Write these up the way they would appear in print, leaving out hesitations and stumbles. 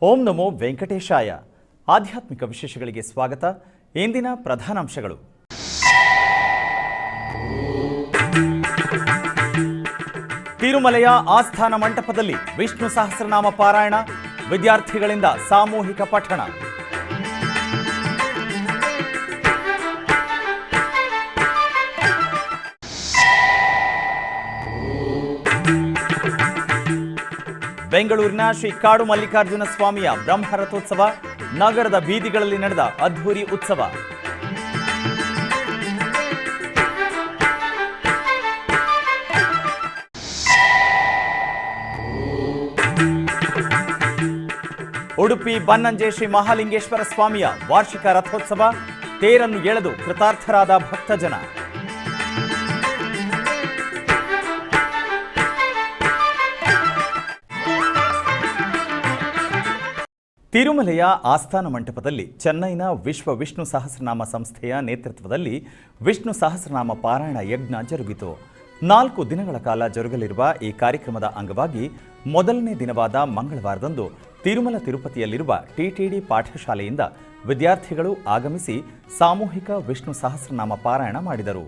ಓಂ ನಮೋ ವೆಂಕಟೇಶಾಯ. ಆಧ್ಯಾತ್ಮಿಕ ವಿಶೇಷಗಳಿಗೆ ಸ್ವಾಗತ. ಇಂದಿನ ಪ್ರಧಾನಾಂಶಗಳು. ತಿರುಮಲೆಯ ಆಸ್ಥಾನ ಮಂಟಪದಲ್ಲಿ ವಿಷ್ಣು ಸಹಸ್ರನಾಮ ಪಾರಾಯಣ, ವಿದ್ಯಾರ್ಥಿಗಳಿಂದ ಸಾಮೂಹಿಕ ಪಠಣ. ಬೆಂಗಳೂರಿನ ಶ್ರೀ ಕಾಡು ಮಲ್ಲಿಕಾರ್ಜುನ ಸ್ವಾಮಿಯ ಬ್ರಹ್ಮರಥೋತ್ಸವ, ನಗರದ ಬೀದಿಗಳಲ್ಲಿ ನಡೆದ ಅದ್ಧೂರಿ ಉತ್ಸವ. ಉಡುಪಿ ಬನ್ನಂಜೆ ಶ್ರೀ ಮಹಾಲಿಂಗೇಶ್ವರ ಸ್ವಾಮಿಯ ವಾರ್ಷಿಕ ರಥೋತ್ಸವ, ತೇರನ್ನು ಎಳೆದು ಕೃತಾರ್ಥರಾದ ಭಕ್ತಜನ. ತಿರುಮಲೆಯ ಆಸ್ಥಾನ ಮಂಟಪದಲ್ಲಿ ಚೆನ್ನೈನ ವಿಶ್ವ ವಿಷ್ಣು ಸಹಸ್ರನಾಮ ಸಂಸ್ಥೆಯ ನೇತೃತ್ವದಲ್ಲಿ ವಿಷ್ಣು ಸಹಸ್ರನಾಮ ಪಾರಾಯಣ ಯಜ್ಞ ಜರುಗಿತು. 4 ದಿನಗಳ ಕಾಲ ಜರುಗಲಿರುವ ಈ ಕಾರ್ಯಕ್ರಮದ ಅಂಗವಾಗಿ ಮೊದಲನೇ ದಿನವಾದ ಮಂಗಳವಾರದಂದು ತಿರುಮಲ ತಿರುಪತಿಯಲ್ಲಿರುವ ಟಿಟಿಡಿ ಪಾಠಶಾಲೆಯಿಂದ ವಿದ್ಯಾರ್ಥಿಗಳು ಆಗಮಿಸಿ ಸಾಮೂಹಿಕ ವಿಷ್ಣು ಸಹಸ್ರನಾಮ ಪಾರಾಯಣ ಮಾಡಿದರು.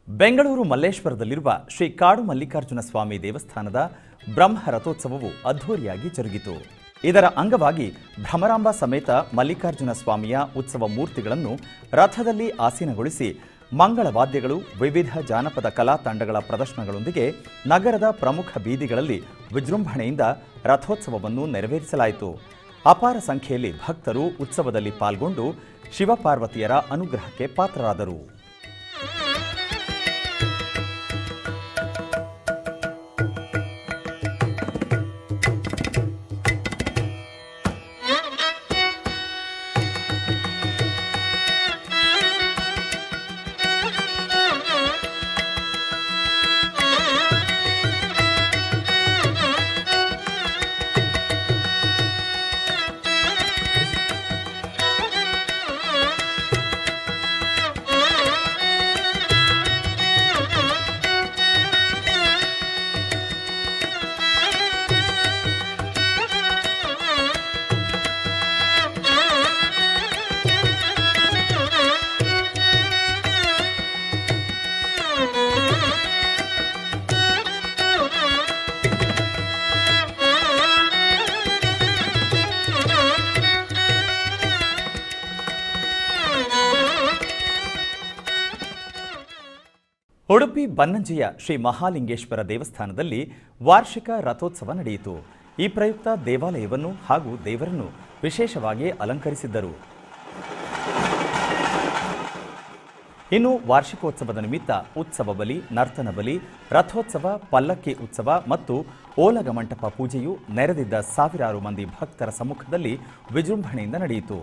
ಬೆಂಗಳೂರು ಮಲ್ಲೇಶ್ವರದಲ್ಲಿರುವ ಶ್ರೀ ಕಾಡು ಮಲ್ಲಿಕಾರ್ಜುನ ಸ್ವಾಮಿ ದೇವಸ್ಥಾನದ ಬ್ರಹ್ಮ ರಥೋತ್ಸವವು ಅದ್ಧೂರಿಯಾಗಿ ಜರುಗಿತು. ಇದರ ಅಂಗವಾಗಿ ಭ್ರಮರಾಂಬ ಸಮೇತ ಮಲ್ಲಿಕಾರ್ಜುನ ಸ್ವಾಮಿಯ ಉತ್ಸವ ಮೂರ್ತಿಗಳನ್ನು ರಥದಲ್ಲಿ ಆಸೀನಗೊಳಿಸಿ ಮಂಗಳ ವಾದ್ಯಗಳು, ವಿವಿಧ ಜಾನಪದ ಕಲಾ ತಂಡಗಳ ಪ್ರದರ್ಶನಗಳೊಂದಿಗೆ ನಗರದ ಪ್ರಮುಖ ಬೀದಿಗಳಲ್ಲಿ ವಿಜೃಂಭಣೆಯಿಂದ ರಥೋತ್ಸವವನ್ನು ನೆರವೇರಿಸಲಾಯಿತು. ಅಪಾರ ಸಂಖ್ಯೆಯಲ್ಲಿ ಭಕ್ತರು ಉತ್ಸವದಲ್ಲಿ ಪಾಲ್ಗೊಂಡು ಶಿವಪಾರ್ವತಿಯರ ಅನುಗ್ರಹಕ್ಕೆ ಪಾತ್ರರಾದರು. ಉಡುಪಿ ಬನ್ನಂಜೆಯ ಶ್ರೀ ಮಹಾಲಿಂಗೇಶ್ವರ ದೇವಸ್ಥಾನದಲ್ಲಿ ವಾರ್ಷಿಕ ರಥೋತ್ಸವ ನಡೆಯಿತು. ಈ ಪ್ರಯುಕ್ತ ದೇವಾಲಯವನ್ನು ಹಾಗೂ ದೇವರನ್ನು ವಿಶೇಷವಾಗಿ ಅಲಂಕರಿಸಿದ್ದರು. ಇನ್ನು ವಾರ್ಷಿಕೋತ್ಸವದ ನಿಮಿತ್ತ ಉತ್ಸವ ಬಲಿ, ನರ್ತನ ಬಲಿ, ರಥೋತ್ಸವ, ಪಲ್ಲಕ್ಕಿ ಉತ್ಸವ ಮತ್ತು ಓಲಗ ಮಂಟಪ ಪೂಜೆಯು ನೆರೆದಿದ್ದ ಸಾವಿರಾರು ಮಂದಿ ಭಕ್ತರ ಸಮ್ಮುಖದಲ್ಲಿ ವಿಜೃಂಭಣೆಯಿಂದ ನಡೆಯಿತು.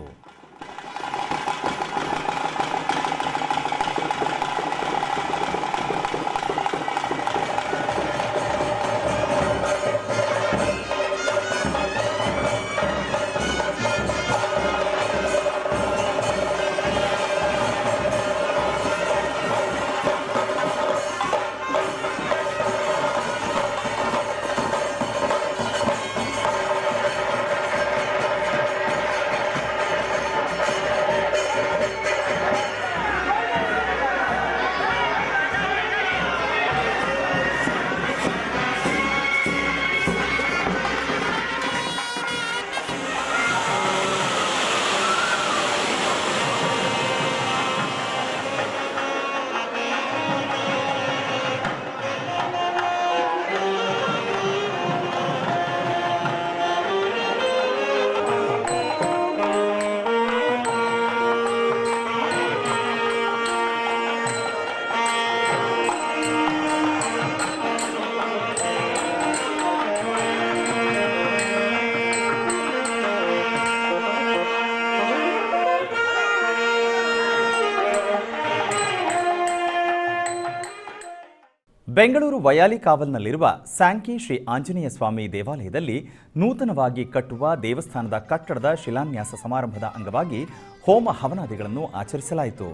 ಬೆಂಗಳೂರು ವಯಾಲಿ ಕಾವಲ್ನಲ್ಲಿರುವ ಸ್ಯಾಂಕಿ ಶ್ರೀ ಆಂಜನೇಯ ಸ್ವಾಮಿ ದೇವಾಲಯದಲ್ಲಿ ನೂತನವಾಗಿ ಕಟ್ಟುವ ದೇವಸ್ಥಾನದ ಕಟ್ಟಡದ ಶಿಲಾನ್ಯಾಸ ಸಮಾರಂಭದ ಅಂಗವಾಗಿ ಹೋಮ ಹವನಾದಿಗಳನ್ನು ಆಚರಿಸಲಾಯಿತು.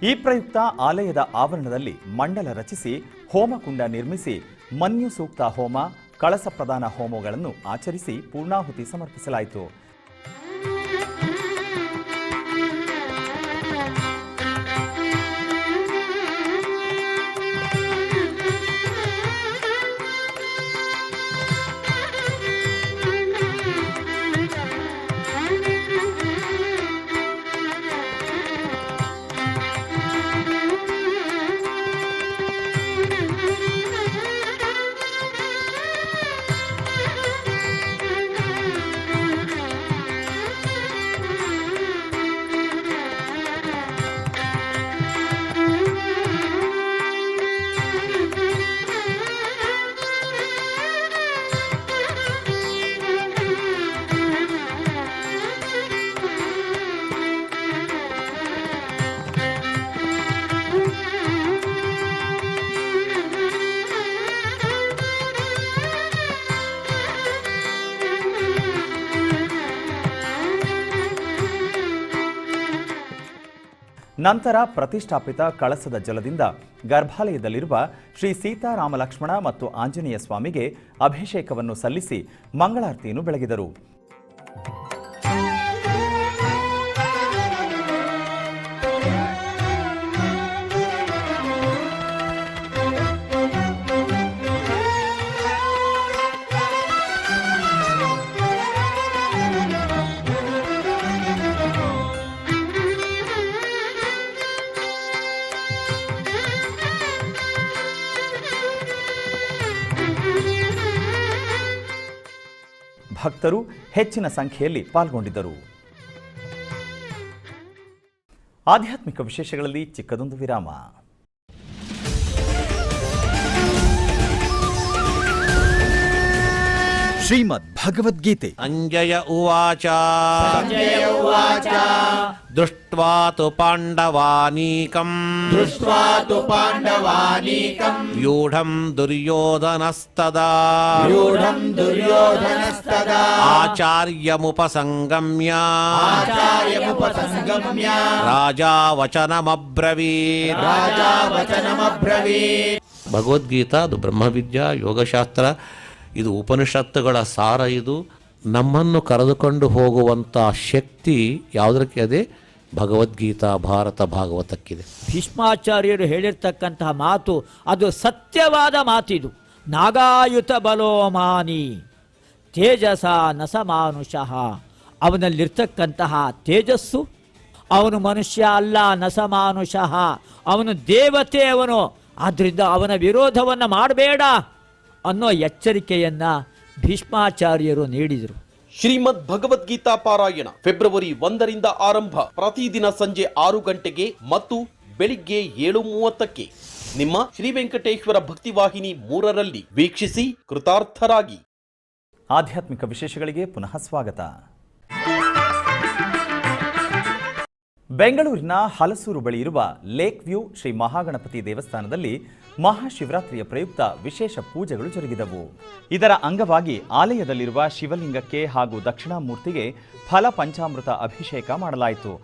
ಈ ಪ್ರಯುಕ್ತ ಆಲಯದ ಆವರಣದಲ್ಲಿ ಮಂಡಲ ರಚಿಸಿ ಹೋಮಕುಂಡ ನಿರ್ಮಿಸಿ ಮನ್ಯು ಸೂಕ್ತ ಹೋಮ, ಕಳಸ ಪ್ರದಾನ ಹೋಮಗಳನ್ನು ಆಚರಿಸಿ ಪೂರ್ಣಾಹುತಿ ಸಮರ್ಪಿಸಲಾಯಿತು. ನಂತರ ಪ್ರತಿಷ್ಠಾಪಿತ ಕಳಸದ ಜಲದಿಂದ ಗರ್ಭಾಲಯದಲ್ಲಿರುವ ಶ್ರೀ ಸೀತಾರಾಮಲಕ್ಷ್ಮಣ ಮತ್ತು ಆಂಜನೇಯ ಸ್ವಾಮಿಗೆ ಅಭಿಷೇಕವನ್ನು ಸಲ್ಲಿಸಿ ಮಂಗಳಾರತಿಯನ್ನು ಬೆಳಗಿದರು. ಭಕ್ತರು ಹೆಚ್ಚಿನ ಸಂಖ್ಯೆಯಲ್ಲಿ ಪಾಲ್ಗೊಂಡಿದ್ದರು. ಆಧ್ಯಾತ್ಮಿಕ ವಿಶೇಷಗಳಲ್ಲಿ ಚಿಕ್ಕದೊಂದು ವಿರಾಮ. ಶ್ರೀಮದ್ ಭಗವದ್ಗೀತೆ. ಅಂಜಯ ಉವಾಚ ದೃಷ್ಟ್ವಾ ತು ಪಾಂಡವಾನೀಕಂ ವ್ಯೂಢಂ ದುರ್ಯೋಧನಸ್ತದಾ ಆಚಾರ್ಯಮುಪಸಂಗಮ್ಯ ರಾಜಾ ವಚನಮಬ್ರವೀತ್. ಭಗವದ್ಗೀತಾ ಅದು ಬ್ರಹ್ಮವಿದ್ಯಾ ಯೋಗಶಾಸ್ತ್ರ, ಇದು ಉಪನಿಷತ್ತುಗಳ ಸಾರ. ಇದು ನಮ್ಮನ್ನು ಕರೆದುಕೊಂಡು ಹೋಗುವಂಥ ಶಕ್ತಿ ಯಾವುದಕ್ಕೆ ಅದೇ ಭಗವದ್ಗೀತಾ ಭಾರತ ಭಾಗವತಕ್ಕಿದೆ. ಭೀಷ್ಮಾಚಾರ್ಯರು ಹೇಳಿರ್ತಕ್ಕಂತಹ ಮಾತು ಅದು ಸತ್ಯವಾದ ಮಾತಿದು. ನಾಗಾಯುತ ಬಲೋಮಾನಿ ತೇಜಸ ನಸಮಾನುಷಃ. ಅವನಲ್ಲಿರ್ತಕ್ಕಂತಹ ತೇಜಸ್ಸು, ಅವನು ಮನುಷ್ಯ ಅಲ್ಲ, ನಸಮಾನುಷಃ ಅವನು ದೇವತೆ. ಅವನು ಆದ್ದರಿಂದ ಅವನ ವಿರೋಧವನ್ನು ಮಾಡಬೇಡ ಅನ್ನೋ ಎಚ್ಚರಿಕೆಯನ್ನ ಭೀಷ್ಮಾಚಾರ್ಯರು ನೀಡಿದರು. ಶ್ರೀಮದ್ ಭಗವದ್ಗೀತಾ ಪಾರಾಯಣ ಫೆಬ್ರವರಿ 1ರಿಂದ ಆರಂಭ. ಪ್ರತಿದಿನ ಸಂಜೆ 6 ಗಂಟೆಗೆ ಮತ್ತು ಬೆಳಿಗ್ಗೆ 7:30ಕ್ಕೆ ನಿಮ್ಮ ಶ್ರೀ ವೆಂಕಟೇಶ್ವರ ಭಕ್ತಿವಾಹಿನಿ 3ರಲ್ಲಿ ವೀಕ್ಷಿಸಿ ಕೃತಾರ್ಥರಾಗಿ. ಆಧ್ಯಾತ್ಮಿಕ ವಿಶೇಷಗಳಿಗೆ ಪುನಃ ಸ್ವಾಗತ. ಬೆಂಗಳೂರಿನ ಹಲಸೂರು ಬಳಿ ಇರುವ ಲೇಕ್ ವ್ಯೂ ಶ್ರೀ ಮಹಾಗಣಪತಿ ದೇವಸ್ಥಾನದಲ್ಲಿ ಮಹಾಶಿವರಾತ್ರಿಯ ಪ್ರಯುಕ್ತ ವಿಶೇಷ ಪೂಜೆಗಳು ಜರುಗಿದವು. ಇದರ ಅಂಗವಾಗಿ ಆಲಯದಲ್ಲಿರುವ ಶಿವಲಿಂಗಕ್ಕೆ ಹಾಗೂ ದಕ್ಷಿಣಾಮೂರ್ತಿಗೆ ಫಲ ಪಂಚಾಮೃತ ಅಭಿಷೇಕ ಮಾಡಲಾಯಿತು.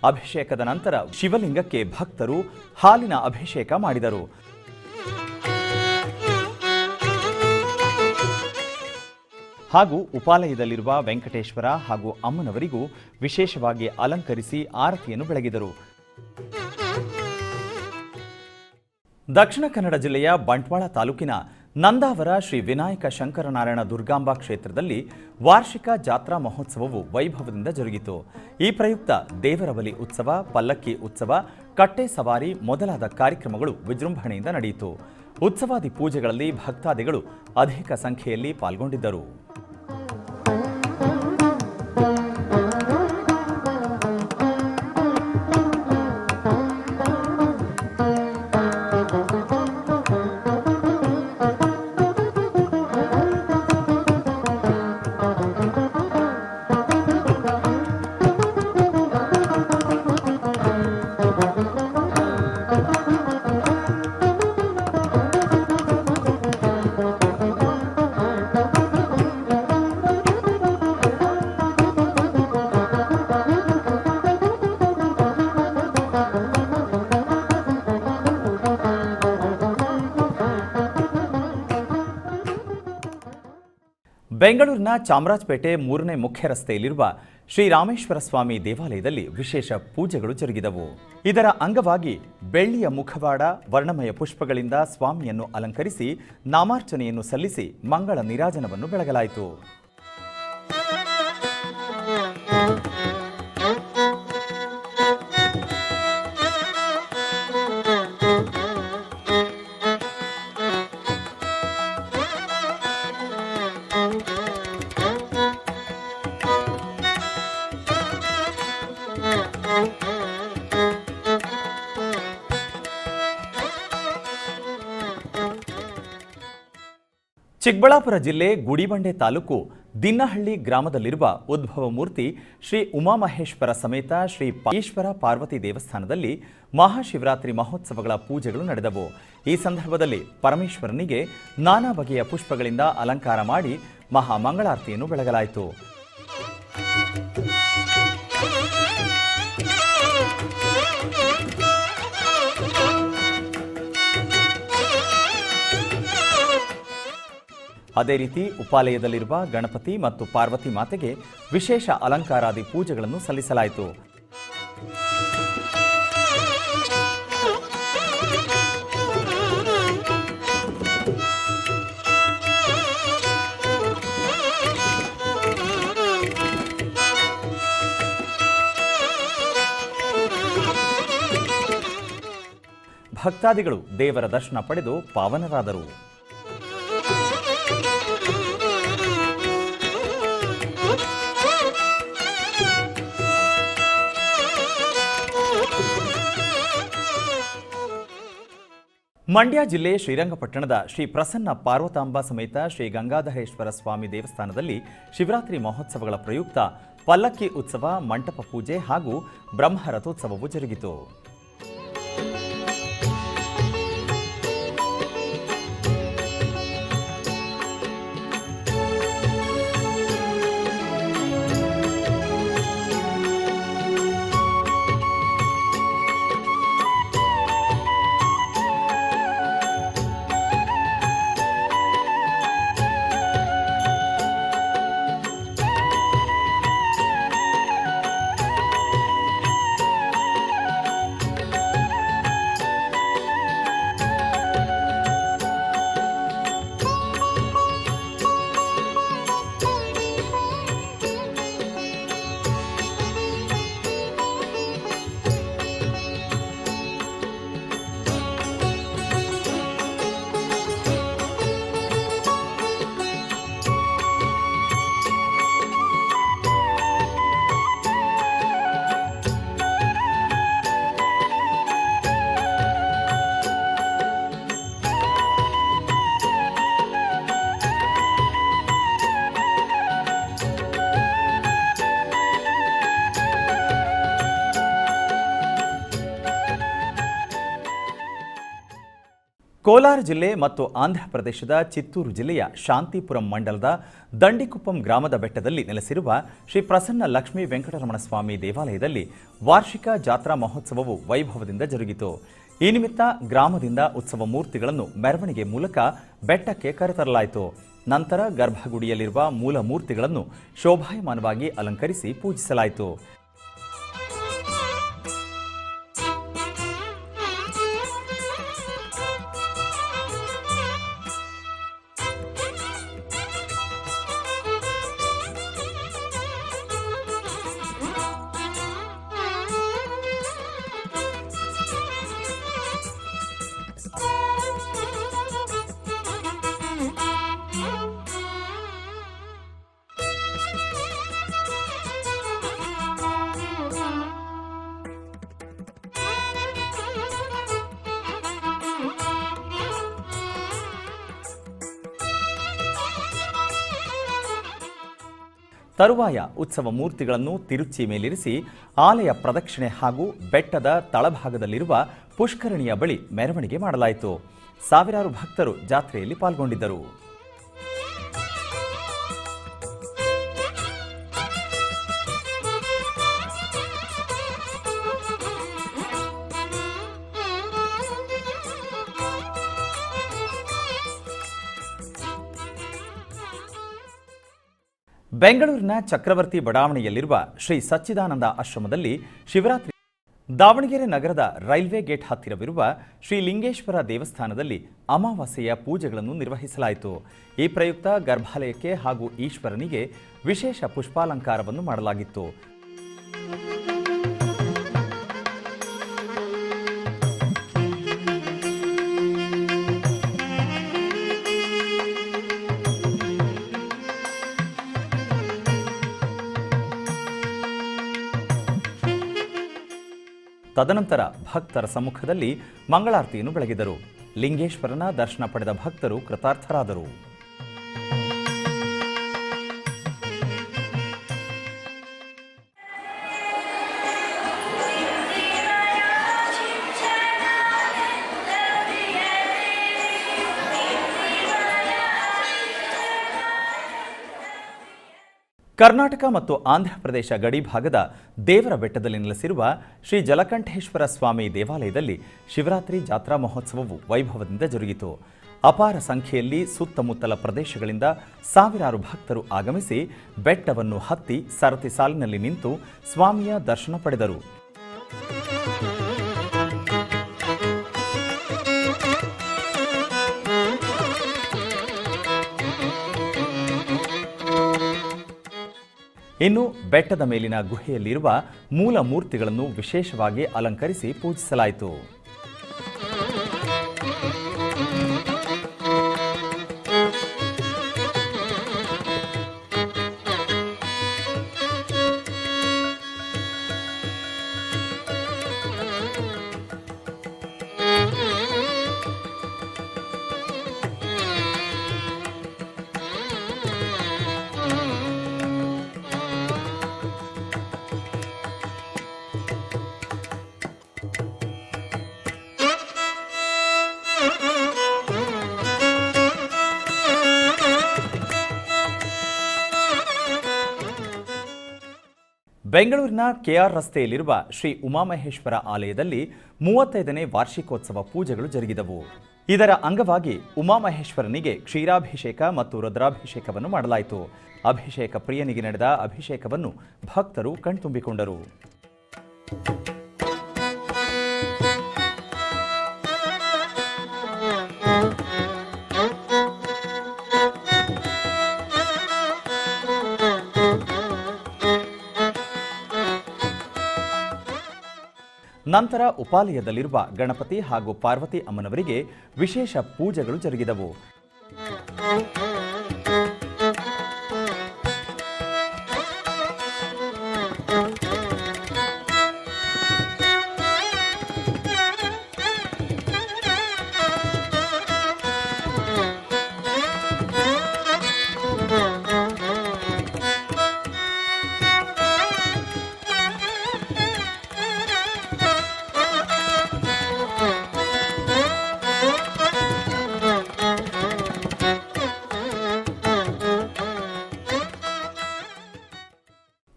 ಅಭಿಷೇಕದ ನಂತರ ಶಿವಲಿಂಗಕ್ಕೆ ಭಕ್ತರು ಹಾಲಿನ ಅಭಿಷೇಕ ಮಾಡಿದರು. ಹಾಗೂ ಉಪಾಲಯದಲ್ಲಿರುವ ವೆಂಕಟೇಶ್ವರ ಹಾಗೂ ಅಮ್ಮನವರಿಗೂ ವಿಶೇಷವಾಗಿ ಅಲಂಕರಿಸಿ ಆರತಿಯನ್ನು ಬೆಳಗಿದರು. ದಕ್ಷಿಣ ಕನ್ನಡ ಜಿಲ್ಲೆಯ ಬಂಟ್ವಾಳ ತಾಲೂಕಿನ ನಂದಾವರ ಶ್ರೀ ವಿನಾಯಕ ಶಂಕರನಾರಾಯಣ ದುರ್ಗಾಂಬಾ ಕ್ಷೇತ್ರದಲ್ಲಿ ವಾರ್ಷಿಕ ಜಾತ್ರಾ ಮಹೋತ್ಸವವು ವೈಭವದಿಂದ ಜರುಗಿತು. ಈ ಪ್ರಯುಕ್ತ ದೇವರ ಬಲಿ ಉತ್ಸವ, ಪಲ್ಲಕ್ಕಿ ಉತ್ಸವ, ಕಟ್ಟೆ ಸವಾರಿ ಮೊದಲಾದ ಕಾರ್ಯಕ್ರಮಗಳು ವಿಜೃಂಭಣೆಯಿಂದ ನಡೆಯಿತು. ಉತ್ಸವಾದಿ ಪೂಜೆಗಳಲ್ಲಿ ಭಕ್ತಾದಿಗಳು ಅಧಿಕ ಸಂಖ್ಯೆಯಲ್ಲಿ ಪಾಲ್ಗೊಂಡಿದ್ದರು. ಬೆಂಗಳೂರಿನ ಚಾಮರಾಜಪೇಟೆ 3ನೇ ಮುಖ್ಯ ರಸ್ತೆಯಲ್ಲಿರುವ ಶ್ರೀರಾಮೇಶ್ವರ ಸ್ವಾಮಿ ದೇವಾಲಯದಲ್ಲಿ ವಿಶೇಷ ಪೂಜೆಗಳು ಜರುಗಿದವು. ಇದರ ಅಂಗವಾಗಿ ಬೆಳ್ಳಿಯ ಮುಖವಾಡ, ವರ್ಣಮಯ ಪುಷ್ಪಗಳಿಂದ ಸ್ವಾಮಿಯನ್ನು ಅಲಂಕರಿಸಿ ನಾಮಾರ್ಚನೆಯನ್ನು ಸಲ್ಲಿಸಿ ಮಂಗಳ ನೀರಾಜನವನ್ನು ಬೆಳಗಲಾಯಿತು. ಚಿಕ್ಕಬಳ್ಳಾಪುರ ಜಿಲ್ಲೆ ಗುಡಿಬಂಡೆ ತಾಲೂಕು ದಿನ್ನಹಳ್ಳಿ ಗ್ರಾಮದಲ್ಲಿರುವ ಉದ್ಭವ ಮೂರ್ತಿ ಶ್ರೀ ಉಮಾಮಹೇಶ್ವರ ಸಮೇತ ಶ್ರೀ ಈಶ್ವರ ಪಾರ್ವತಿ ದೇವಸ್ಥಾನದಲ್ಲಿ ಮಹಾಶಿವರಾತ್ರಿ ಮಹೋತ್ಸವಗಳ ಪೂಜೆಗಳು ನಡೆದವು. ಈ ಸಂದರ್ಭದಲ್ಲಿ ಪರಮೇಶ್ವರನಿಗೆ ನಾನಾ ಬಗೆಯ ಪುಷ್ಪಗಳಿಂದ ಅಲಂಕಾರ ಮಾಡಿ ಮಹಾಮಂಗಳಾರತಿಯನ್ನು ಬೆಳಗಲಾಯಿತು. ಅದೇ ರೀತಿ ಉಪಾಲಯದಲ್ಲಿರುವ ಗಣಪತಿ ಮತ್ತು ಪಾರ್ವತಿ ಮಾತೆಗೆ ವಿಶೇಷ ಅಲಂಕಾರಾದಿ ಪೂಜೆಗಳನ್ನು ಸಲ್ಲಿಸಲಾಯಿತು. ಭಕ್ತಾದಿಗಳು ದೇವರ ದರ್ಶನ ಪಡೆದು ಪಾವನರಾದರು. ಮಂಡ್ಯ ಜಿಲ್ಲೆ ಶ್ರೀರಂಗಪಟ್ಟಣದ ಶ್ರೀ ಪ್ರಸನ್ನ ಪಾರ್ವತಾಂಬ ಸಮೇತ ಶ್ರೀ ಗಂಗಾಧರೇಶ್ವರ ಸ್ವಾಮಿ ದೇವಸ್ಥಾನದಲ್ಲಿ ಶಿವರಾತ್ರಿ ಮಹೋತ್ಸವಗಳ ಪ್ರಯುಕ್ತ ಪಲ್ಲಕ್ಕಿ ಉತ್ಸವ, ಮಂಟಪ ಪೂಜೆ ಹಾಗೂ ಬ್ರಹ್ಮರಥೋತ್ಸವವು ಜರುಗಿತು. ಕೋಲಾರ ಜಿಲ್ಲೆ ಮತ್ತು ಆಂಧ್ರಪ್ರದೇಶದ ಚಿತ್ತೂರು ಜಿಲ್ಲೆಯ ಶಾಂತಿಪುರಂ ಮಂಡಲದ ದಂಡಿಕುಪ್ಪಂ ಗ್ರಾಮದ ಬೆಟ್ಟದಲ್ಲಿ ನೆಲೆಸಿರುವ ಶ್ರೀ ಪ್ರಸನ್ನ ಲಕ್ಷ್ಮೀ ವೆಂಕಟರಮಣ ಸ್ವಾಮಿ ದೇವಾಲಯದಲ್ಲಿ ವಾರ್ಷಿಕ ಜಾತ್ರಾ ಮಹೋತ್ಸವವು ವೈಭವದಿಂದ ಜರುಗಿತು. ಈ ನಿಮಿತ್ತ ಗ್ರಾಮದಿಂದ ಉತ್ಸವ ಮೂರ್ತಿಗಳನ್ನು ಮೆರವಣಿಗೆ ಮೂಲಕ ಬೆಟ್ಟಕ್ಕೆ ಕರೆತರಲಾಯಿತು. ನಂತರ ಗರ್ಭಗುಡಿಯಲ್ಲಿರುವ ಮೂಲ ಮೂರ್ತಿಗಳನ್ನು ಶೋಭಾಯಮಾನವಾಗಿ ಅಲಂಕರಿಸಿ ಪೂಜಿಸಲಾಯಿತು. ತರುವಾಯ ಉತ್ಸವ ಮೂರ್ತಿಗಳನ್ನು ತಿರುಚಿ ಮೇಲಿರಿಸಿ ಆಲಯ ಪ್ರದಕ್ಷಿಣೆ ಹಾಗೂ ಬೆಟ್ಟದ ತಳಭಾಗದಲ್ಲಿರುವ ಪುಷ್ಕರಣಿಯ ಬಳಿ ಮೆರವಣಿಗೆ ಮಾಡಲಾಯಿತು. ಸಾವಿರಾರು ಭಕ್ತರು ಜಾತ್ರೆಯಲ್ಲಿ ಪಾಲ್ಗೊಂಡಿದ್ದರು. ಬೆಂಗಳೂರಿನ ಚಕ್ರವರ್ತಿ ಬಡಾವಣೆಯಲ್ಲಿರುವ ಶ್ರೀ ಸಚ್ಚಿದಾನಂದ ಆಶ್ರಮದಲ್ಲಿ ಶಿವರಾತ್ರಿ. ದಾವಣಗೆರೆ ನಗರದ ರೈಲ್ವೆ ಗೇಟ್ ಹತ್ತಿರವಿರುವ ಶ್ರೀ ಲಿಂಗೇಶ್ವರ ದೇವಸ್ಥಾನದಲ್ಲಿ ಅಮಾವಾಸ್ಯೆಯ ಪೂಜೆಗಳನ್ನು ನಿರ್ವಹಿಸಲಾಯಿತು. ಈ ಪ್ರಯುಕ್ತ ಗರ್ಭಾಲಯಕ್ಕೆ ಹಾಗೂ ಈಶ್ವರನಿಗೆ ವಿಶೇಷ ಪುಷ್ಪಾಲಂಕಾರವನ್ನು ಮಾಡಲಾಗಿತ್ತು. ತದನಂತರ ಭಕ್ತರ ಸಮ್ಮುಖದಲ್ಲಿ ಮಂಗಳಾರತಿಯನ್ನು ಬೆಳಗಿದರು. ಲಿಂಗೇಶ್ವರನ ದರ್ಶನ ಪಡೆದ ಭಕ್ತರು ಕೃತಾರ್ಥರಾದರು. ಕರ್ನಾಟಕ ಮತ್ತು ಆಂಧ್ರಪ್ರದೇಶ ಗಡಿ ಭಾಗದ ದೇವರ ಬೆಟ್ಟದಲ್ಲಿ ನೆಲೆಸಿರುವ ಶ್ರೀ ಜಲಕಂಠೇಶ್ವರ ಸ್ವಾಮಿ ದೇವಾಲಯದಲ್ಲಿ ಶಿವರಾತ್ರಿ ಜಾತ್ರಾ ಮಹೋತ್ಸವವು ವೈಭವದಿಂದ ಜರುಗಿತು. ಅಪಾರ ಸಂಖ್ಯೆಯಲ್ಲಿ ಸುತ್ತಮುತ್ತಲ ಪ್ರದೇಶಗಳಿಂದ ಸಾವಿರಾರು ಭಕ್ತರು ಆಗಮಿಸಿ ಬೆಟ್ಟವನ್ನು ಹತ್ತಿ ಸರತಿ ಸಾಲಿನಲ್ಲಿ ನಿಂತು ಸ್ವಾಮಿಯ ದರ್ಶನ ಪಡೆದರು. ಇನ್ನು ಬೆಟ್ಟದ ಮೇಲಿನ ಗುಹೆಯಲ್ಲಿರುವ ಮೂಲ ಮೂರ್ತಿಗಳನ್ನು ವಿಶೇಷವಾಗಿ ಅಲಂಕರಿಸಿ ಪೂಜಿಸಲಾಯಿತು. ಬೆಂಗಳೂರಿನ ಕೆಆರ್ ರಸ್ತೆಯಲ್ಲಿರುವ ಶ್ರೀ ಉಮಾಮಹೇಶ್ವರ ಆಲಯದಲ್ಲಿ 35ನೇ ವಾರ್ಷಿಕೋತ್ಸವ ಪೂಜೆಗಳು ಜರುಗಿದವು. ಇದರ ಅಂಗವಾಗಿ ಉಮಾಮಹೇಶ್ವರನಿಗೆ ಕ್ಷೀರಾಭಿಷೇಕ ಮತ್ತು ರುದ್ರಾಭಿಷೇಕವನ್ನು ಮಾಡಲಾಯಿತು. ಅಭಿಷೇಕ ಪ್ರಿಯನಿಗೆ ನಡೆದ ಅಭಿಷೇಕವನ್ನು ಭಕ್ತರು ಕಣ್ತುಂಬಿಕೊಂಡರು. ನಂತರ ಉಪಾಲಯದಲ್ಲಿರುವ ಗಣಪತಿ ಹಾಗೂ ಪಾರ್ವತಿ ಅಮ್ಮನವರಿಗೆ ವಿಶೇಷ ಪೂಜೆಗಳು ಜರುಗಿದವು.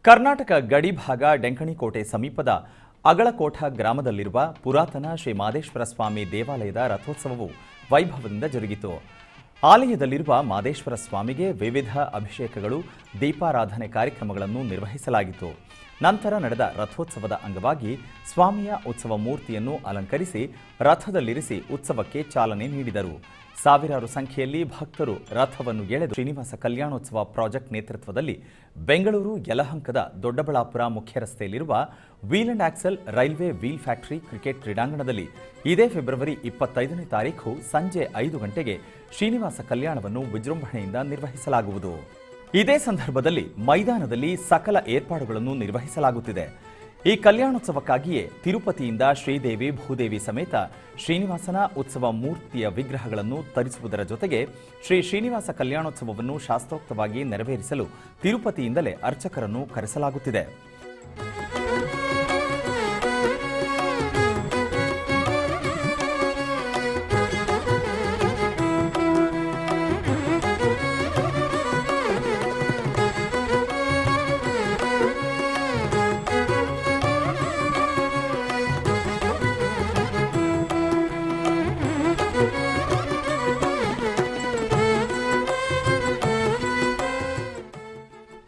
ಕರ್ನಾಟಕ ಗಡಿ ಭಾಗ ಡೆಂಕಣಿಕೋಟೆ ಸಮೀಪದ ಅಗಳಕೋಟ ಗ್ರಾಮದಲ್ಲಿರುವ ಪುರಾತನ ಶ್ರೀ ಮಾದೇಶ್ವರ ಸ್ವಾಮಿ ದೇವಾಲಯದ ರಥೋತ್ಸವವು ವೈಭವದಿಂದ ಜರುಗಿತು. ಆಲಯದಲ್ಲಿರುವ ಮಾದೇಶ್ವರ ಸ್ವಾಮಿಗೆ ವಿವಿಧ ಅಭಿಷೇಕಗಳು, ದೀಪಾರಾಧನೆ ಕಾರ್ಯಕ್ರಮಗಳನ್ನು ನಿರ್ವಹಿಸಲಾಗಿತ್ತು. ನಂತರ ನಡೆದ ರಥೋತ್ಸವದ ಅಂಗವಾಗಿ ಸ್ವಾಮಿಯ ಉತ್ಸವ ಮೂರ್ತಿಯನ್ನು ಅಲಂಕರಿಸಿ ರಥದಲ್ಲಿರಿಸಿ ಉತ್ಸವಕ್ಕೆ ಚಾಲನೆ ನೀಡಿದರು. ಸಾವಿರಾರು ಸಂಖ್ಯೆಯಲ್ಲಿ ಭಕ್ತರು ರಥವನ್ನು ಎಳೆದು ಶ್ರೀನಿವಾಸ ಕಲ್ಯಾಣೋತ್ಸವ ಪ್ರಾಜೆಕ್ಟ್ ನೇತೃತ್ವದಲ್ಲಿ ಬೆಂಗಳೂರು ಯಲಹಂಕದ ದೊಡ್ಡಬಳ್ಳಾಪುರ ಮುಖ್ಯ ರಸ್ತೆಯಲ್ಲಿರುವ wheel and axle railway wheel factory cricket ಕ್ರೀಡಾಂಗಣದಲ್ಲಿ ಇದೇ ಫೆಬ್ರವರಿ 25ನೇ ತಾರೀಖು ಸಂಜೆ 5 ಗಂಟೆಗೆ ಶ್ರೀನಿವಾಸ ಕಲ್ಯಾಣವನ್ನು ವಿಜೃಂಭಣೆಯಿಂದ ನಿರ್ವಹಿಸಲಾಗುವುದು. ಇದೇ ಸಂದರ್ಭದಲ್ಲಿ ಮೈದಾನದಲ್ಲಿ ಸಕಲ ಏರ್ಪಾಡುಗಳನ್ನು ನಿರ್ವಹಿಸಲಾಗುತ್ತಿದೆ. ಈ ಕಲ್ಯಾಣೋತ್ಸವಕ್ಕಾಗಿಯೇ ತಿರುಪತಿಯಿಂದ ಶ್ರೀದೇವಿ ಭೂದೇವಿ ಸಮೇತ ಶ್ರೀನಿವಾಸನ ಉತ್ಸವ ಮೂರ್ತಿಯ ವಿಗ್ರಹಗಳನ್ನು ತರಿಸುವುದರ ಜೊತೆಗೆ ಶ್ರೀ ಶ್ರೀನಿವಾಸ ಕಲ್ಯಾಣೋತ್ಸವವನ್ನು ಶಾಸ್ತ್ರೋಕ್ತವಾಗಿ ನೆರವೇರಿಸಲು ತಿರುಪತಿಯಿಂದಲೇ ಅರ್ಚಕರನ್ನು ಕರೆಸಲಾಗುತ್ತಿದೆ.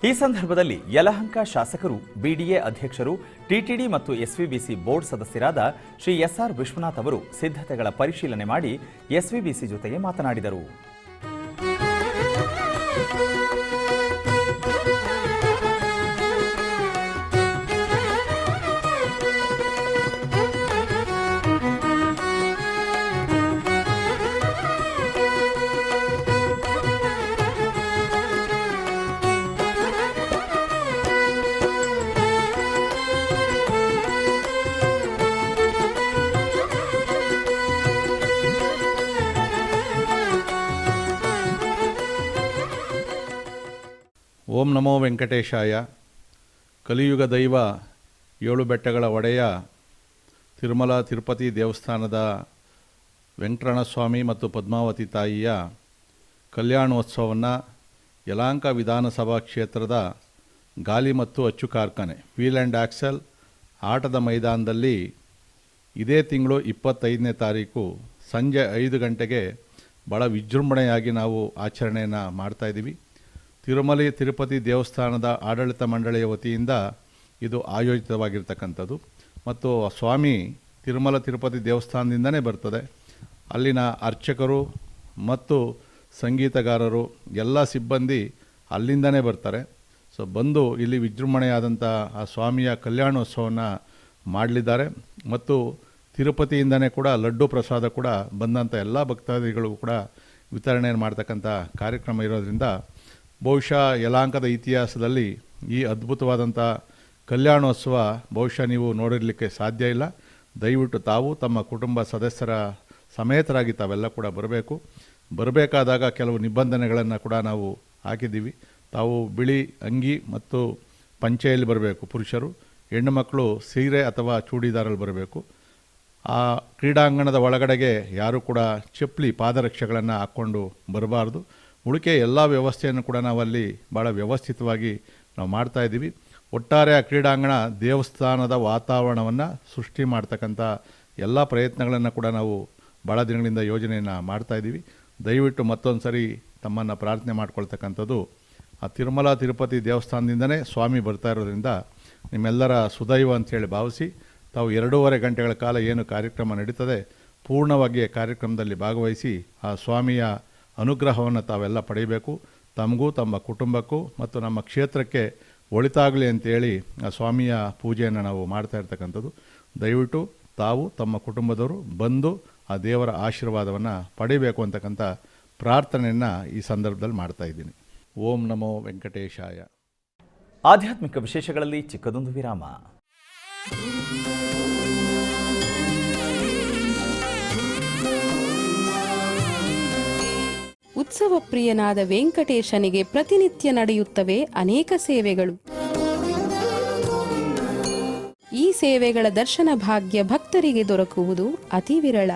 ಈ ಸಂದರ್ಭದಲ್ಲಿ ಯಲಹಂಕ ಶಾಸಕರು, ಬಿಡಿಎ ಅಧ್ಯಕ್ಷರು, ಟಿಟಿಡಿ ಮತ್ತು ಎಸ್ವಿಬಿಸಿ ಬೋರ್ಡ್ ಸದಸ್ಯರಾದ ಶ್ರೀ ಎಸ್ಆರ್ ವಿಶ್ವನಾಥ್ ಅವರು ಸಿದ್ಧತೆಗಳ ಪರಿಶೀಲನೆ ಮಾಡಿ ಎಸ್ವಿಬಿಸಿ ಜೊತೆಗೆ ಮಾತನಾಡಿದರು. ಓಂ ನಮೋ ವೆಂಕಟೇಶಾಯ. ಕಲಿಯುಗ ದೈವ, 7 ಬೆಟ್ಟಗಳ ಒಡೆಯ ತಿರುಮಲ ತಿರುಪತಿ ದೇವಸ್ಥಾನದ ವೆಂಕಟರಮಣಸ್ವಾಮಿ ಮತ್ತು ಪದ್ಮಾವತಿ ತಾಯಿಯ ಕಲ್ಯಾಣೋತ್ಸವವನ್ನು ಯಲಹಂಕ ವಿಧಾನಸಭಾ ಕ್ಷೇತ್ರದ ಗಾಲಿ ಮತ್ತು ಅಚ್ಚು ಕಾರ್ಖಾನೆ ವೀಲ್ ಆ್ಯಂಡ್ ಆಕ್ಸೆಲ್ ಆಟದ ಮೈದಾನದಲ್ಲಿ ಇದೇ ತಿಂಗಳು 25ನೇ ತಾರೀಕು ಸಂಜೆ 5 ಗಂಟೆಗೆ ಭಾಳ ವಿಜೃಂಭಣೆಯಾಗಿ ನಾವು ಆಚರಣೆಯನ್ನು ಮಾಡ್ತಾಯಿದ್ದೀವಿ. ತಿರುಪತಿ ದೇವಸ್ಥಾನದ ಆಡಳಿತ ಮಂಡಳಿಯ ವತಿಯಿಂದ ಇದು ಆಯೋಜಿತವಾಗಿರ್ತಕ್ಕಂಥದ್ದು ಮತ್ತು ಸ್ವಾಮಿ ತಿರುಪತಿ ದೇವಸ್ಥಾನದಿಂದನೇ ಬರ್ತದೆ. ಅಲ್ಲಿನ ಅರ್ಚಕರು ಮತ್ತು ಸಂಗೀತಗಾರರು ಎಲ್ಲ ಸಿಬ್ಬಂದಿ ಅಲ್ಲಿಂದನೇ ಬರ್ತಾರೆ. ಸೊ ಬಂದು ಇಲ್ಲಿ ವಿಜೃಂಭಣೆಯಾದಂಥ ಆ ಸ್ವಾಮಿಯ ಕಲ್ಯಾಣೋತ್ಸವವನ್ನು ಮಾಡಲಿದ್ದಾರೆ ಮತ್ತು ತಿರುಪತಿಯಿಂದನೇ ಕೂಡ ಲಡ್ಡು ಪ್ರಸಾದ ಕೂಡ ಬಂದಂಥ ಎಲ್ಲ ಭಕ್ತಾದಿಗಳಿಗೂ ಕೂಡ ವಿತರಣೆ ಮಾಡ್ತಕ್ಕಂಥ ಕಾರ್ಯಕ್ರಮ ಇರೋದ್ರಿಂದ ಬಹುಶಃ ಯಲಹಂಕದ ಇತಿಹಾಸದಲ್ಲಿ ಈ ಅದ್ಭುತವಾದಂಥ ಕಲ್ಯಾಣೋತ್ಸವ ಬಹುಶಃ ನೀವು ನೋಡಿರಲಿಕ್ಕೆ ಸಾಧ್ಯ ಇಲ್ಲ. ದಯವಿಟ್ಟು ತಾವು ತಮ್ಮ ಕುಟುಂಬ ಸದಸ್ಯರ ಸಮೇತರಾಗಿ ತಾವೆಲ್ಲ ಕೂಡ ಬರಬೇಕಾದಾಗ ಕೆಲವು ನಿಬಂಧನೆಗಳನ್ನು ಕೂಡ ನಾವು ಹಾಕಿದ್ದೀವಿ. ತಾವು ಬಿಳಿ ಅಂಗಿ ಮತ್ತು ಪಂಚೆಯಲ್ಲಿ ಬರಬೇಕು ಪುರುಷರು, ಹೆಣ್ಣು ಮಕ್ಕಳು ಸೀರೆ ಅಥವಾ ಚೂಡಿದಾರಲ್ಲಿ ಬರಬೇಕು. ಆ ಕ್ರೀಡಾಂಗಣದ ಒಳಗಡೆಗೆ ಯಾರೂ ಕೂಡ ಚಪ್ಪಲಿ ಪಾದರಕ್ಷೆಗಳನ್ನು ಹಾಕ್ಕೊಂಡು ಬರಬಾರ್ದು. ಉಳಿಕೆ ಎಲ್ಲ ವ್ಯವಸ್ಥೆಯನ್ನು ಕೂಡ ನಾವಲ್ಲಿ ಭಾಳ ವ್ಯವಸ್ಥಿತವಾಗಿ ನಾವು ಮಾಡ್ತಾಯಿದ್ದೀವಿ. ಒಟ್ಟಾರೆ ಆ ಕ್ರೀಡಾಂಗಣ ದೇವಸ್ಥಾನದ ವಾತಾವರಣವನ್ನು ಸೃಷ್ಟಿ ಮಾಡ್ತಕ್ಕಂಥ ಎಲ್ಲ ಪ್ರಯತ್ನಗಳನ್ನು ಕೂಡ ನಾವು ಭಾಳ ದಿನಗಳಿಂದ ಯೋಜನೆಯನ್ನು ಮಾಡ್ತಾಯಿದ್ದೀವಿ. ದಯವಿಟ್ಟು ಮತ್ತೊಂದು ಸರಿ ತಮ್ಮನ್ನು ಪ್ರಾರ್ಥನೆ ಮಾಡ್ಕೊಳ್ತಕ್ಕಂಥದ್ದು, ಆ ತಿರುಪತಿ ದೇವಸ್ಥಾನದಿಂದನೇ ಸ್ವಾಮಿ ಬರ್ತಾ ಇರೋದ್ರಿಂದ ನಿಮ್ಮೆಲ್ಲರ ಸುದೈವ ಅಂಥೇಳಿ ಭಾವಿಸಿ ತಾವು 2.5 ಗಂಟೆಗಳ ಕಾಲ ಏನು ಕಾರ್ಯಕ್ರಮ ನಡೀತದೆ ಪೂರ್ಣವಾಗಿ ಕಾರ್ಯಕ್ರಮದಲ್ಲಿ ಭಾಗವಹಿಸಿ ಆ ಸ್ವಾಮಿಯ ಅನುಗ್ರಹವನ್ನು ತಾವೆಲ್ಲ ಪಡೆಯಬೇಕು. ತಮಗೂ ತಮ್ಮ ಕುಟುಂಬಕ್ಕೂ ಮತ್ತು ನಮ್ಮ ಕ್ಷೇತ್ರಕ್ಕೆ ಒಳಿತಾಗಲಿ ಅಂತೇಳಿ ಆ ಸ್ವಾಮಿಯ ಪೂಜೆಯನ್ನು ನಾವು ಮಾಡ್ತಾ ಇರ್ತಕ್ಕಂಥದ್ದು. ದಯವಿಟ್ಟು ತಾವು ತಮ್ಮ ಕುಟುಂಬದವರು ಬಂದು ಆ ದೇವರ ಆಶೀರ್ವಾದವನ್ನು ಪಡೆಯಬೇಕು ಅಂತಕ್ಕಂಥ ಪ್ರಾರ್ಥನೆಯನ್ನು ಈ ಸಂದರ್ಭದಲ್ಲಿ ಮಾಡ್ತಾ ಇದ್ದೀನಿ. ಓಂ ನಮೋ ವೆಂಕಟೇಶಾಯ. ಆಧ್ಯಾತ್ಮಿಕ ವಿಶೇಷಗಳಲ್ಲಿ ಚಿಕ್ಕದೊಂದು ವಿರಾಮ. ಉತ್ಸವ ಪ್ರಿಯನಾದ ವೆಂಕಟೇಶನಿಗೆ ಪ್ರತಿನಿತ್ಯ ನಡೆಯುತ್ತವೆ ಅನೇಕ ಸೇವೆಗಳು. ಈ ಸೇವೆಗಳ ದರ್ಶನ ಭಾಗ್ಯ ಭಕ್ತರಿಗೆ ದೊರಕುವುದು ಅತಿ ವಿರಳ.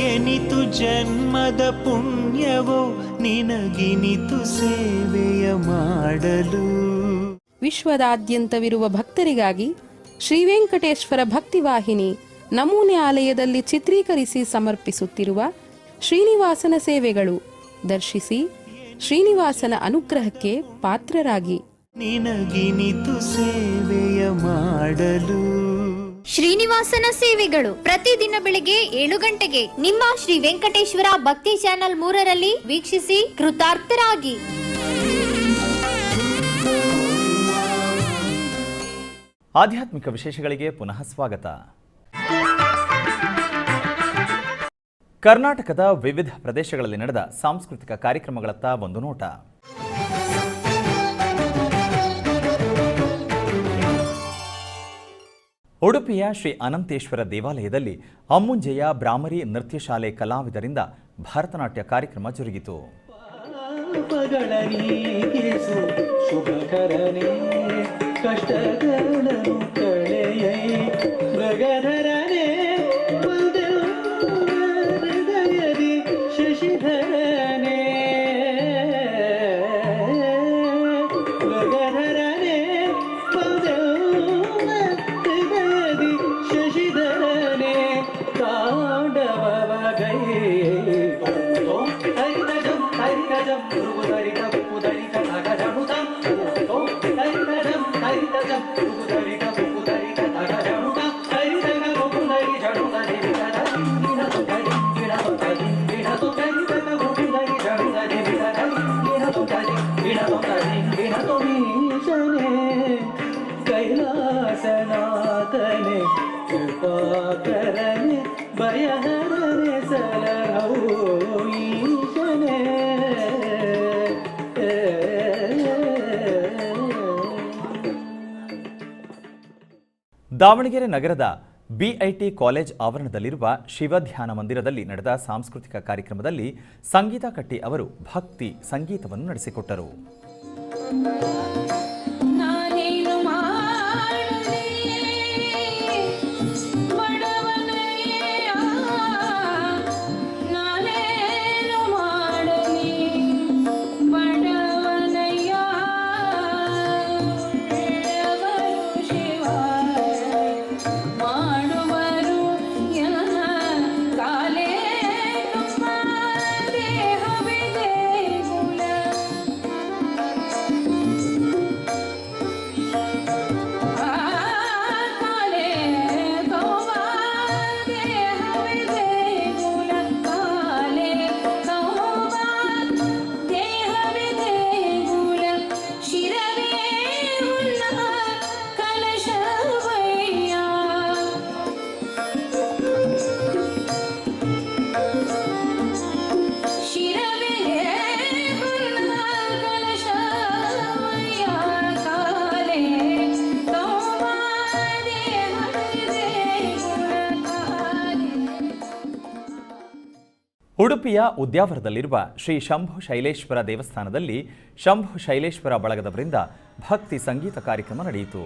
ಎನಿತು ಜನ್ಮದ ಪುಣ್ಯವೋ ನಿನಗಿನಿತು ಸೇವೆಯ ಮಾಡಲು. ವಿಶ್ವದಾದ್ಯಂತವಿರುವ ಭಕ್ತರಿಗಾಗಿ ಶ್ರೀ ವೆಂಕಟೇಶ್ವರ ಭಕ್ತಿವಾಹಿನಿ ನಮೂನೆ ಆಲಯದಲ್ಲಿ ಚಿತ್ರೀಕರಿಸಿ ಸಮರ್ಪಿಸುತ್ತಿರುವ ಶ್ರೀನಿವಾಸನ ಸೇವೆಗಳು. ದರ್ಶಿಸಿ ಶ್ರೀನಿವಾಸನ ಅನುಗ್ರಹಕ್ಕೆ ಪಾತ್ರರಾಗಿ. ನಿನಗಿನಿತು ಸೇವೆಯ ಮಾಡಲು. ಶ್ರೀನಿವಾಸನ ಸೇವೆಗಳು ಪ್ರತಿದಿನ ಬೆಳಿಗ್ಗೆ 7 ಗಂಟೆಗೆ ನಿಮ್ಮ ಶ್ರೀ ವೆಂಕಟೇಶ್ವರ ಭಕ್ತಿ ಚಾನೆಲ್ 3ರಲ್ಲಿ ವೀಕ್ಷಿಸಿ ಕೃತಾರ್ಥರಾಗಿ. ಆಧ್ಯಾತ್ಮಿಕ ವಿಶೇಷಗಳಿಗೆ ಪುನಃ ಸ್ವಾಗತ. ಕರ್ನಾಟಕದ ವಿವಿಧ ಪ್ರದೇಶಗಳಲ್ಲಿ ನಡೆದ ಸಾಂಸ್ಕೃತಿಕ ಕಾರ್ಯಕ್ರಮಗಳತ್ತ ಒಂದು ನೋಟ. ಉಡುಪಿಯ ಶ್ರೀ ಅನಂತೇಶ್ವರ ದೇವಾಲಯದಲ್ಲಿ ಅಮ್ಮುಂಜೆಯ ಬ್ರಾಹ್ಮರಿ ನೃತ್ಯ ಶಾಲೆ ಕಲಾವಿದರಿಂದ ಭರತನಾಟ್ಯ ಕಾರ್ಯಕ್ರಮ ಜರುಗಿತು. ಕೈಲಾಸನಾಥನೆ ಕೃಪಾಕರನೆ ಭಯಹರನೆ ಸಲಹೋ ಈಶನೇ. ದಾವಣಗೆರೆ ನಗರದ ಬಿಐಟಿ ಕಾಲೇಜ್ ಆವರಣದಲ್ಲಿರುವ ಶಿವಧ್ಯಾನ ಮಂದಿರದಲ್ಲಿ ನಡೆದ ಸಾಂಸ್ಕೃತಿಕ ಕಾರ್ಯಕ್ರಮದಲ್ಲಿ ಸಂಗೀತ ಕಟ್ಟಿ ಅವರು ಭಕ್ತಿ ಸಂಗೀತವನ್ನು ನಡೆಸಿಕೊಟ್ಟರು. ಉಡುಪಿಯ ಉದ್ಯಾವರದಲ್ಲಿರುವ ಶ್ರೀ ಶಂಭು ಶೈಲೇಶ್ವರ ದೇವಸ್ಥಾನದಲ್ಲಿ ಶಂಭು ಶೈಲೇಶ್ವರ ಬಳಗದವರಿಂದ ಭಕ್ತಿ ಸಂಗೀತ ಕಾರ್ಯಕ್ರಮ ನಡೆಯಿತು.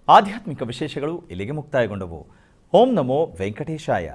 ಆಧ್ಯಾತ್ಮಿಕ ವಿಶೇಷಗಳು ಇಲ್ಲಿಗೆ ಮುಕ್ತಾಯಗೊಂಡವು. ಓಂ ನಮೋ ವೆಂಕಟೇಶಾಯ.